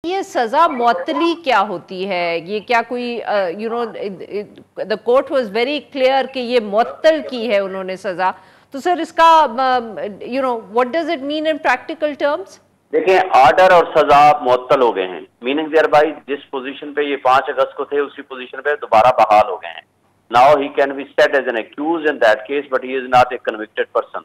ये सजा मौतली क्या होती है? ये क्या कोई the court was very clear कि ये मौतल की है उन्होंने सजा। तो सर इसका what does it mean in practical terms? देखिए, आर्डर और सजा मुअत्तल हो गए हैं। मीनिंग देयर बाय जिस पोजीशन पे ये 5 अगस्त को थे उसी पोजीशन पे दोबारा बहाल हो गए हैं। Now he can be set as an accuse in that case but he is not a convicted person.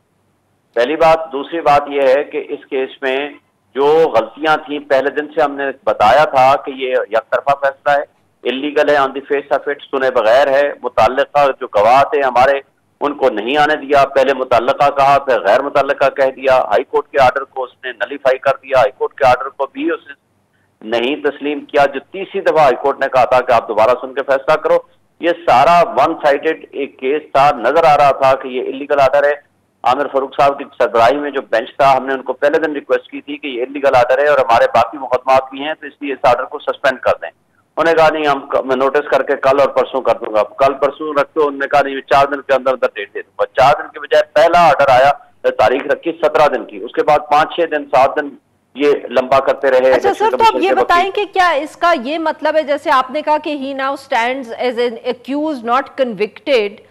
पहली बात। दूसरी बात यह है कि इस केस में जो गलतियां थी पहले दिन से हमने बताया था कि ये यकतरफा फैसला है, इलीगल है, on the face of it सुने बगैर है। मुतल्लिका जो गवाह थे हमारे उनको नहीं आने दिया। पहले मुतल्लिका कहा, फिर गैर मुतल्लिका कह दिया। हाई कोर्ट के आर्डर को उसने नलीफाई कर दिया। हाई कोर्ट के आर्डर को भी उसने नहीं तस्लीम किया। जो तीसरी दफा हाई कोर्ट ने कहा था कि आप दोबारा सुन के फैसला करो, ये सारा वन साइडेड एक केस था। नजर आ रहा था कि ये इलीगल आर्डर है। आमिर फारूक साहब की सरबराही में जो बेंच था, हमने उनको पहले दिन रिक्वेस्ट की थी कि ये इलीगल आर्डर है और हमारे बाकी मुकदमात भी हैं, तो इसलिए इस आर्डर को सस्पेंड कर दें। उन्होंने कहा नहीं, मैं नोटिस करके कल और परसों कर दूंगा। कल परसों रखते हो, उन्होंने कहा नहीं, 4 दिन के अंदर अंदर डेट दे दूंगा। 4 दिन के बजाय पहला आर्डर आया, तारीख रखी 17 दिन की। उसके बाद 5-6 दिन 7 दिन ये लंबा करते रहे। अच्छा सर, तो आप ये बताएं कि क्या इसका ये मतलब है, जैसे आपने कहा कि he now stands as an accused not convicted,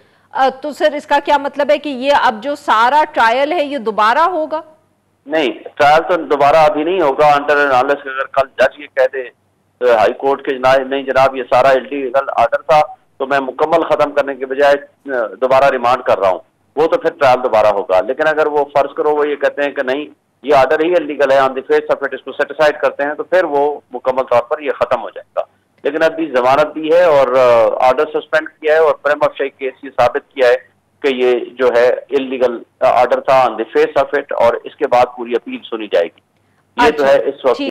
तो सर इसका क्या मतलब है कि ये अब जो सारा ट्रायल है ये दोबारा होगा? नहीं, ट्रायल तो दोबारा अभी नहीं होगा अंडर अनलेस अगर कल जज ये कह दे हाई कोर्ट के नहीं जनाब ये सारा इलीगल आर्डर था, तो मैं मुकम्मल खत्म करने के बजाय दोबारा रिमांड कर रहा हूँ, वो तो फिर ट्रायल दोबारा होगा। लेकिन अगर वो फर्ज करो वो ये कहते हैं कि नहीं ये आर्डर ही इलीगल है, on the face of it इसको सेटिसाइड करते हैं, तो फिर वो मुकम्मल तौर पर ये खत्म हो जाएगा। लेकिन अभी जमानत दी है और आर्डर सस्पेंड किया है और प्रेमा फेसी केस ये साबित किया है कि ये जो है इलीगल आर्डर था on the face of it, और इसके बाद पूरी अपील सुनी जाएगी। ये तो है इस वक्त